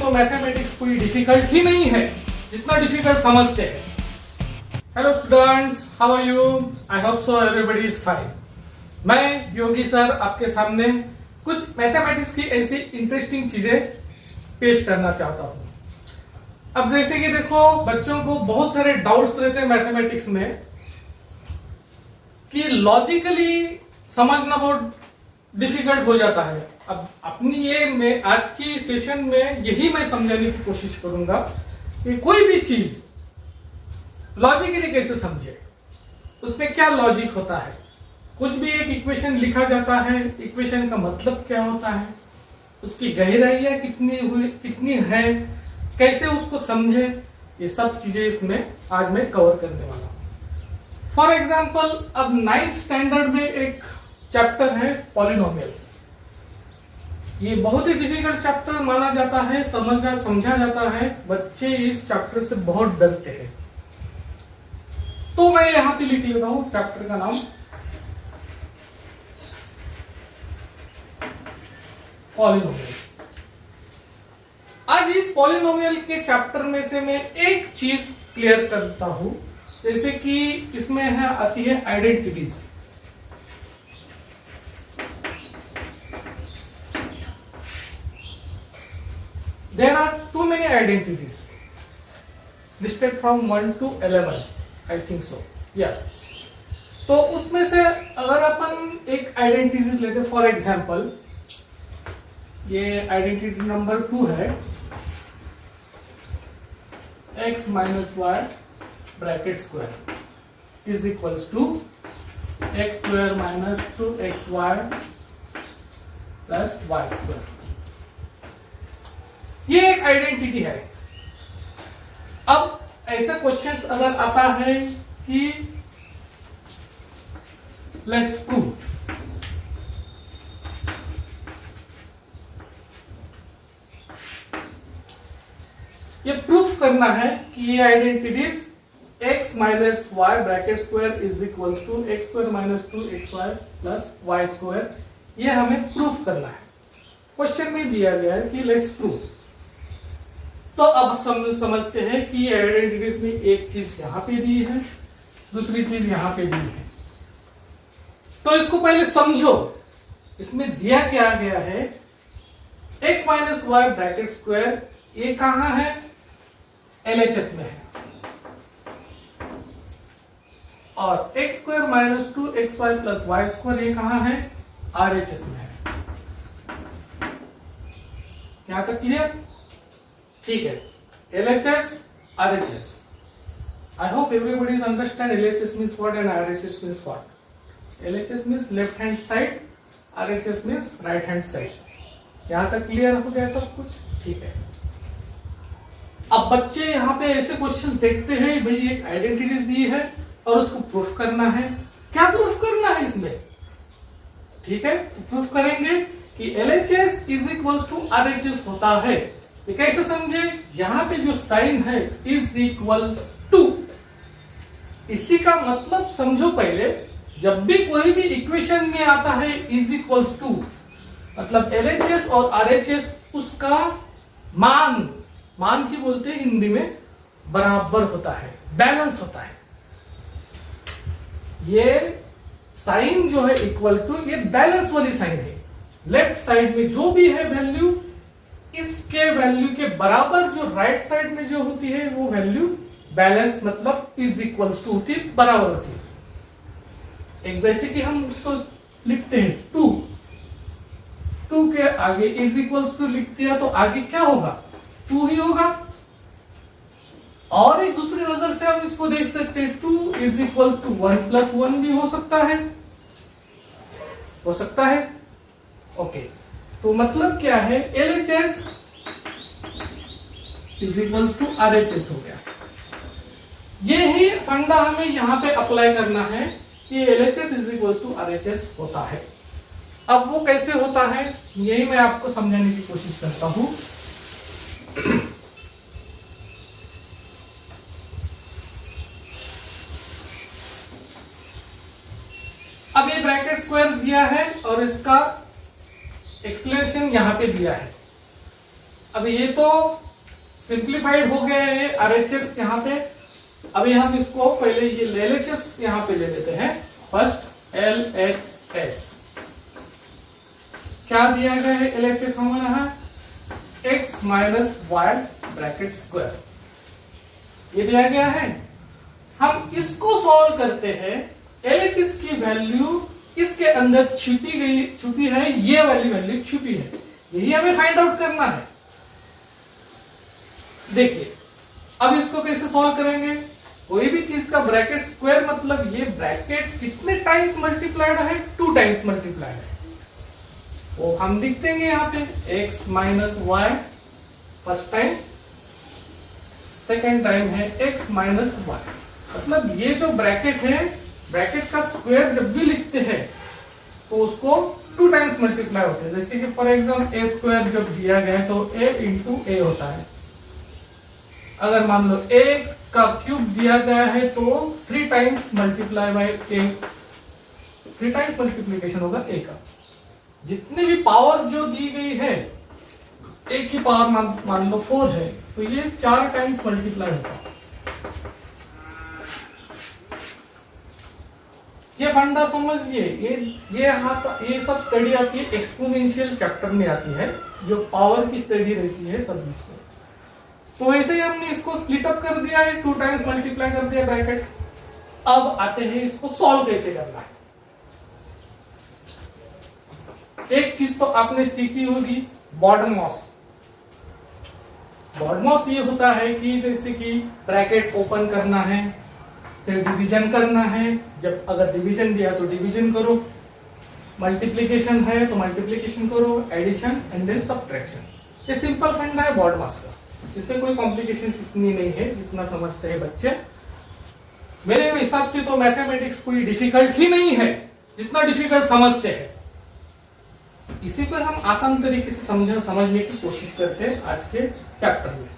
तो मैथमेटिक्स कोई डिफिकल्ट ही नहीं है जितना डिफिकल्ट समझते हैं। Hello students, how are you? I hope so everybody is fine. मैं योगी सर आपके सामने कुछ मैथमेटिक्स की ऐसी इंटरेस्टिंग चीजें पेश करना चाहता हूँ। अब जैसे कि देखो, बच्चों को बहुत सारे डाउट्स रहते हैं मैथमेटिक्स में कि लॉजिकली समझना बहुत डिफिकल्ट हो जाता है। अब अपनी मैं आज की सेशन में यही मैं समझाने की कोशिश करूंगा कि कोई भी चीज लॉजिकली कैसे समझे, उसमें क्या लॉजिक होता है। कुछ भी एक इक्वेशन लिखा जाता है, इक्वेशन का मतलब क्या होता है, उसकी गहराइयां कितनी है, कैसे उसको समझे, ये सब चीजें इसमें आज मैं कवर करने वाला हूं। फॉर एग्जाम्पल, अब 9th स्टैंडर्ड में एक चैप्टर है पॉलिनोमियल्स। ये बहुत ही डिफिकल्ट चैप्टर माना जाता है, समझा जाता है। बच्चे इस चैप्टर से बहुत डरते हैं, तो मैं यहां पे लिख लेता हूं चैप्टर का नाम पॉलिनोमियल। आज इस पॉलिनोमियल के चैप्टर में से मैं एक चीज क्लियर करता हूं, जैसे कि इसमें आती है identities. There are too many identities listed from 1 to 11, I think so. Yeah. तो उसमें से अगर अपन एक आइडेंटिटीज लेते, फॉर एग्जाम्पल ये आइडेंटिटी नंबर 2 है, x minus Y bracket square is equals to X square minus 2xy plus Y square. ये एक आइडेंटिटी है। अब ऐसा क्वेश्चंस अगर आता है कि लेट्स प्रूव, ये प्रूफ करना है कि ये identities x minus Y bracket square is equals to X square minus 2xy plus Y square, ये हमें प्रूफ करना है। क्वेश्चन में दिया गया है कि लेट्स प्रूव। तो अब समझते हैं कि आइडेंटिटीज में एक चीज यहां पे दी है, दूसरी चीज यहां पे दी है। तो इसको पहले समझो। इसमें दिया क्या गया है, x minus Y bracket square, ये कहां है? LHS में है। और X square minus 2xy plus Y square, ये कहां है? RHS में है। यहां तक क्लियर? ठीक है। LHS, RHS. I hope everybody is understand LHS means what and RHS means what. LHS means left hand side, RHS means right hand side. यहां तक क्लियर हो गया सब कुछ? ठीक है। अब बच्चे यहाँ पे ऐसे क्वेश्चन देखते हैं, भाई एक आइडेंटिटी दी है और उसको प्रूफ करना है। क्या प्रूफ करना है इसमें? ठीक है, तो प्रूफ करेंगे कि LHS is equal to RHS होता है। ये कैसे समझे? यहां पे जो साइन है इज इक्वल टू, इसी का मतलब समझो पहले। जब भी कोई भी इक्वेशन में आता है इज इक्वल्स टू, मतलब LHS और RHS उसका मान की बोलते हैं हिंदी में, बराबर होता है, बैलेंस होता है। ये साइन जो है इक्वल टू, ये बैलेंस वाली साइन है। लेफ्ट साइड में जो भी है वैल्यू, इसके वैल्यू के बराबर जो राइट साइड में जो होती है वो वैल्यू बैलेंस, मतलब इज इक्वल्स टू होती है, बराबर होती है। एक जैसे कि हम उसको लिखते हैं 2 के आगे इज इक्वल्स टू लिख दिया तो आगे क्या होगा? 2 ही होगा। और एक दूसरी नजर से हम इसको देख सकते हैं, 2 इज इक्वल्स टू 1 प्लस 1 भी हो सकता है, ओके। तो मतलब क्या है? LHS is equals to RHS हो गया। ये ही फंडा हमें यहां पे अप्लाई करना है कि LHS is equals to RHS होता है। अब वो कैसे होता है, यही मैं आपको समझाने की कोशिश करता हूं। अब ये ब्रैकेट स्क्वायर दिया है और इसका एक्सप्लेनेशन यहां पे दिया है। अब ये तो सिंप्लीफाइड हो गया है RHS यहाँ पे। अभी हम इसको पहले ये LHS यहाँ पे ले लेते हैं। फर्स्ट LHS क्या दिया गया है? LHS हमारा है x minus Y bracket square, ये दिया गया है। हम इसको सॉल्व करते हैं। LHS की वैल्यू इसके अंदर छुपी है, ये वाली वैल्यू छुपी है, यही हमें फाइंड आउट करना है। देखिए अब इसको कैसे सॉल्व करेंगे? कोई भी चीज का ब्रैकेट स्क्वायर मतलब ये ब्रैकेट कितने टाइम्स मल्टीप्लाइड है? 2 टाइम्स मल्टीप्लाइड है। वो हम लिख देंगे यहाँ पे x minus Y first time, second time है x माइनस वाई। मतलब ये जो ब्रैकेट है, ब्रैकेट का स्क्वायर जब भी लिखते हैं तो उसको 2 टाइम्स मल्टीप्लाई होते हैं। जैसे कि फॉर एग्जाम्पल ए स्क्वायर जब दिया गया है तो a इंटू ए होता है। अगर मान लो a का क्यूब दिया गया है तो 3 times multiply by a, 3 times multiplication होगा a का। जितनी भी पावर जो दी गई है, a की पावर मान लो 4 है तो ये 4 टाइम्स मल्टीप्लाई होगा। ये फंडा समझिए। ये सब स्टडी आती है एक्सपोनेंशियल चैप्टर में आती है, जो पावर की स्टडी रहती है सब इसमें। तो ऐसे ही हमने इसको स्प्लिट अप कर दिया है, 2 टाइम्स मल्टीप्लाई कर दिया ब्रैकेट। अब आते हैं इसको सॉल्व कैसे करना है। एक चीज तो आपने सीखी होगी, बॉडमॉस। बॉडमॉस ये होता है कि जैसे कि ब्रैकेट ओपन करना है, फिर डिवीजन करना है। जब अगर डिवीजन दिया तो डिवीजन करो, मल्टीप्लिकेशन है तो मल्टीप्लिकेशन करो, एडिशन एंड देन सब्ट्रैक्शन। ये सिंपल फंडा है बॉडमॉस का, इसमें कोई कॉम्प्लिकेशन इतनी नहीं है जितना समझते हैं बच्चे। मेरे हिसाब से तो मैथमेटिक्स कोई डिफिकल्ट ही नहीं है जितना डिफिकल्ट समझते हैं। इसी को हम आसान तरीके से समझने की कोशिश करते हैं आज के चैप्टर में,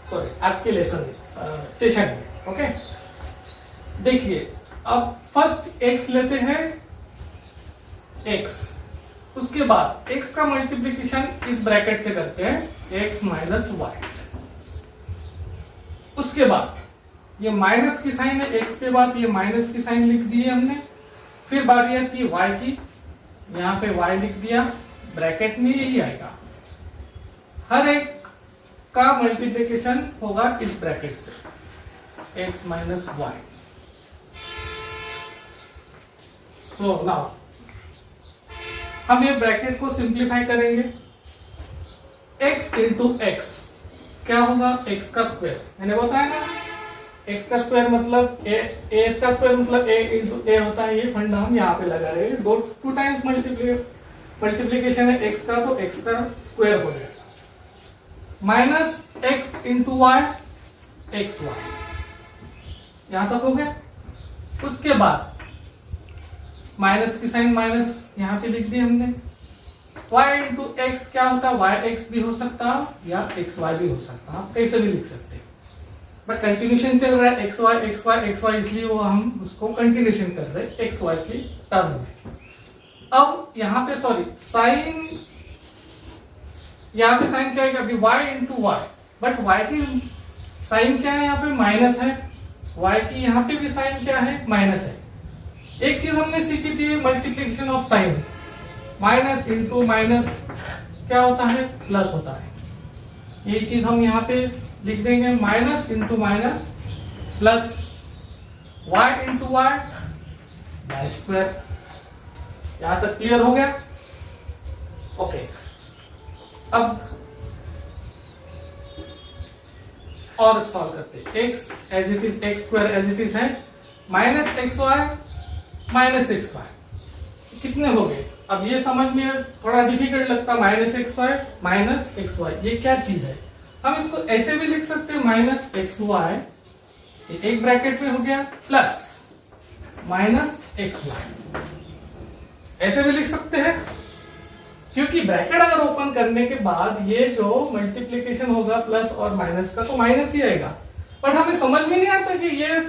सॉरी आज के लेसन में, सेशन में। ओके, देखिए अब फर्स्ट x लेते हैं x, उसके बाद x का मल्टीप्लिकेशन इस ब्रैकेट से करते हैं x माइनस वाई। उसके बाद ये माइनस की साइन है, x के बाद ये माइनस की साइन लिख दी है हमने। फिर बारी आती है y की, यहाँ पे y लिख दिया, ब्रैकेट में यही आएगा। हर एक का मल्टीप्लिकेशन होगा इस ब्रैकेट से, x minus Y. So now हम ये ब्रैकेट को सिंप्लीफाई करेंगे। x इंटू एक्स क्या होगा? x का स्क्वायर, मैंने बताया ना, x का स्क्वायर मतलब a का स्क्वायर मतलब a इंटू ए होता है। ये फंडा हम यहाँ पे लगा रहे हैं। 2 टाइम्स मल्टीप्लीकेशन है x का, तो x का स्क्वायर हो जाएगा। Minus x into Y, X Y, यहां तक हो गया। उसके बाद माइनस की साइन माइनस यहाँ पे लिख दी हमने। y इंटू एक्स क्या होता है? वाई एक्स भी हो सकता है या एक्स वाई भी हो सकता है, आप कैसे भी लिख सकते हैं। बट कंटिन्यूशन चल रहा है, एक्स वाई, इसलिए वो हम उसको कंटिन्यूशन कर रहे हैं एक्स वाई की टर्म में। अब यहाँ पे सॉरी साइन, यहाँ पे साइन क्या है? अभी y into Y, but y की साइन क्या है? यहाँ पे माइनस है। y की यहाँ पे भी साइन क्या है? माइनस है। एक चीज हमने सीखी थी, multiplication of sine, minus into minus क्या होता है? प्लस होता है। यही चीज हम यहाँ पे लिख देंगे, minus into minus plus y into Y by square. यहां तक क्लियर हो गया? ओके, अब और सॉल्व करते हैं। x as it is, x square as it is है, minus x Y minus x y कितने हो गए? अब ये समझ में थोड़ा डिफिकल्ट लगता है, minus x Y minus x Y ये क्या चीज है? हम इसको ऐसे भी लिख सकते हैं, माइनस एक्स वाई एक ब्रैकेट में हो गया, प्लस माइनस एक्स वाई, ऐसे भी लिख सकते हैं। क्योंकि ब्रैकेट अगर ओपन करने के बाद ये जो मल्टीप्लिकेशन होगा प्लस और माइनस का, तो माइनस ही आएगा। बट हमें समझ में नहीं आता कि ये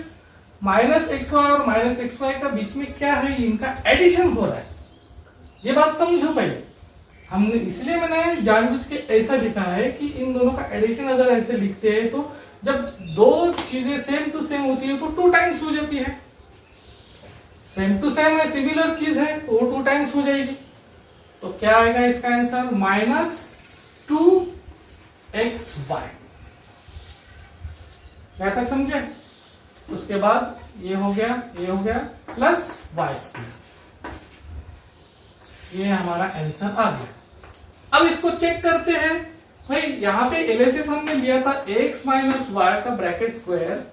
माइनस एक्स वाई और माइनस एक्स वाई का बीच में क्या है, इनका एडिशन हो रहा है। ये बात समझो पहले। हमने इसलिए मैंने जानबूझ के ऐसा लिखा है कि इन दोनों का एडिशन अगर ऐसे लिखते हैं तो जब दो चीजें सेम टू सेम होती है तो 2 टाइम्स हो जाती है। सेम टू सेम है, सिमिलर चीज है तो 2 टाइम्स हो जाएगी। तो क्या आएगा इसका आंसर? -2xy। क्या तक समझे? उसके बाद ये हो गया प्लस y²। ये हमारा आंसर आ गया। अब इसको चेक करते हैं। भाई यहां पे एलएचएस हमने लिया था x माइनस वाई का ब्रैकेट स्क्वायर।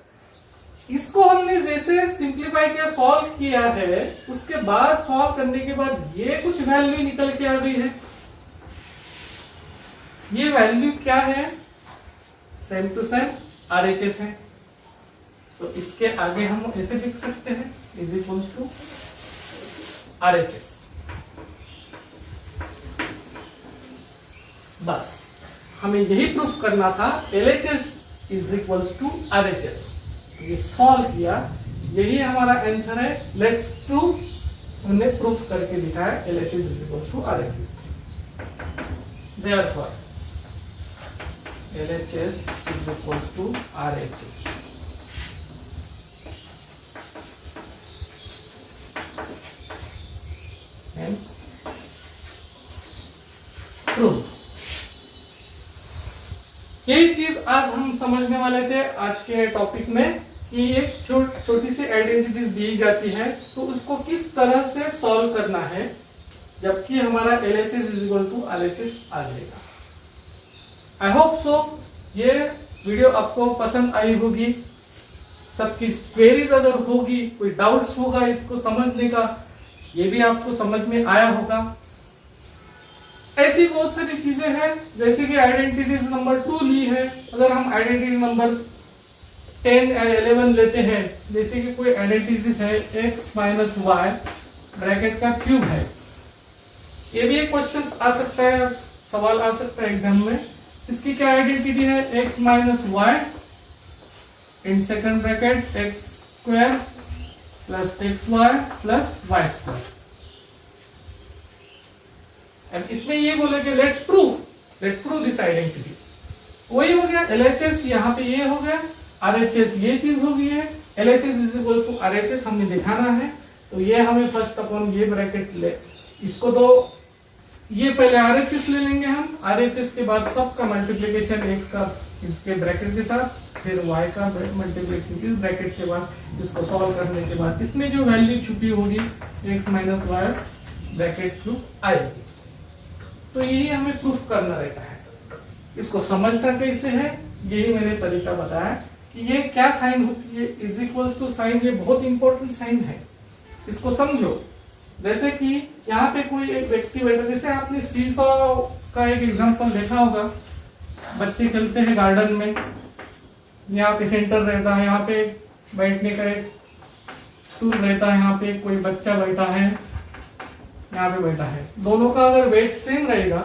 इसको हमने जैसे सिंप्लीफाई किया, सॉल्व किया है, उसके बाद सॉल्व करने के बाद ये कुछ वैल्यू निकल के आ गई है। ये वैल्यू क्या है? सेम टू सेम आरएचएस है। तो इसके आगे हम ऐसे लिख सकते हैं इज इक्वल्स टू आरएचएस। बस हमें यही प्रूफ करना था, LHS is equals to RHS। ये सॉल्व किया, यही हमारा आंसर है। Let's prove. हमने प्रूफ करके लिखा है LHS is equals to RHS। Therefore LHS is equals to RHS. Hence, proof. यही चीज आज हम समझने वाले थे आज के टॉपिक में कि एक छोटी सी आइडेंटिटीज दी जाती है तो उसको किस तरह से सॉल्व करना है, जबकि हमारा LHS is equal to RHS आ जाएगा। आई होप सो ये वीडियो आपको पसंद आई होगी। सबकी क्वेरीज अगर होगी, कोई डाउट्स होगा इसको समझने का, ये भी आपको समझ में आया होगा। ऐसी बहुत सारी चीजें हैं, जैसे कि आइडेंटिटीज नंबर 2 ली है। अगर हम आइडेंटिटी नंबर 10 या 11 लेते हैं, जैसे कि कोई आइडेंटिटीज है x माइनस वाई ब्रैकेट का क्यूब है, ये भी एक क्वेश्चन आ सकता है, सवाल आ सकता है एग्जाम में। इसकी क्या आइडेंटिटी है? x minus Y in second bracket x square plus xy plus y²। And इसमें ये बोले कि लेट्स प्रूव दिस आइडेंटिटीज। वही हो गया LHS, यहाँ पे ये हो गया, RHS ये चीज हो गई है। LHS is equal to RHS हमने दिखाना है, तो ये हमें फर्स्ट अपॉन ये ब्रैकेट ले, इसको तो ये पहले RHS ले लेंगे हम, RHS के बाद सबका मल्टीप्लीकेशन x का इसके ब्रैकेट के साथ, फिर y का मल्टीप्लीकेशन इस ब्रैकेट के बाद, इसको सॉल्व करने के बाद इसमें जो वैल्यू छुपी होगी x minus Y bracket through आएगी। तो यही हमें प्रूफ करना रहता है। इसको समझना कैसे है, यही मैंने तरीका बताया कि ये क्या साइन होती है, इज इक्वल्स टू साइन, ये बहुत इंपॉर्टेंट साइन है, इसको समझो। जैसे कि यहाँ पे कोई एक व्यक्ति बैठा, जैसे आपने सीसॉ का एक एग्जांपल देखा होगा, बच्चे खेलते हैं गार्डन में, यहाँ पे सेंटर रहता है, यहाँ पे बैठने का एक स्टूल रहता है, यहाँ पे कोई बच्चा बैठा है, यहाँ पे बैठा है। दोनों का अगर वेट सेम रहेगा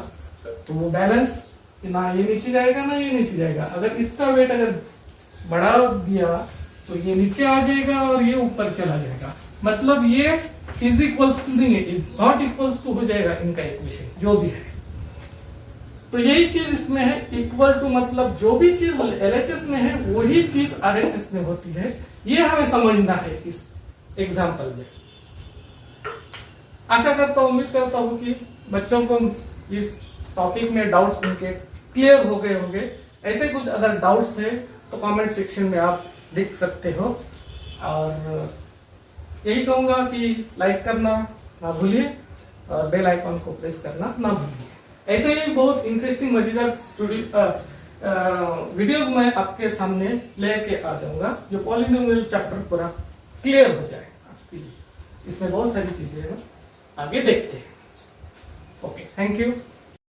तो वो बैलेंस, ना ये नीचे जाएगा ना ये नीचे जाएगा। अगर इसका वेट अगर बढ़ा दिया तो ये नीचे आ जाएगा और ये ऊपर चला जाएगा। मतलब ये इज इक्वल्स टू नहीं है, इज नॉट इक्वल्स टू हो जाएगा इनका इक्वेशन जो भी है। तो यही चीज इसमें है, इक्वल टू मतलब जो भी चीज LHS में है वही चीज RHS में होती है। ये हमें समझना है इस एग्जाम्पल में। आशा करता हूं, उम्मीद करता हूं कि बच्चों को इस टॉपिक में डाउट्स उनके क्लियर हो गए होंगे। ऐसे कुछ अगर डाउट्स है तो कमेंट सेक्शन में आप लिख सकते हो, और यही कहूंगा कि लाइक करना ना भूलिए और बेल आइकॉन को प्रेस करना ना भूलिए। ऐसे ही बहुत इंटरेस्टिंग मजेदार वीडियोस मैं आपके सामने लेके आ जाऊंगा, जो पॉलिनोमियल चैप्टर पूरा क्लियर हो जाए आपके लिए। इसमें बहुत सारी चीजें हैं, आगे देखते हैं। Okay, thank you.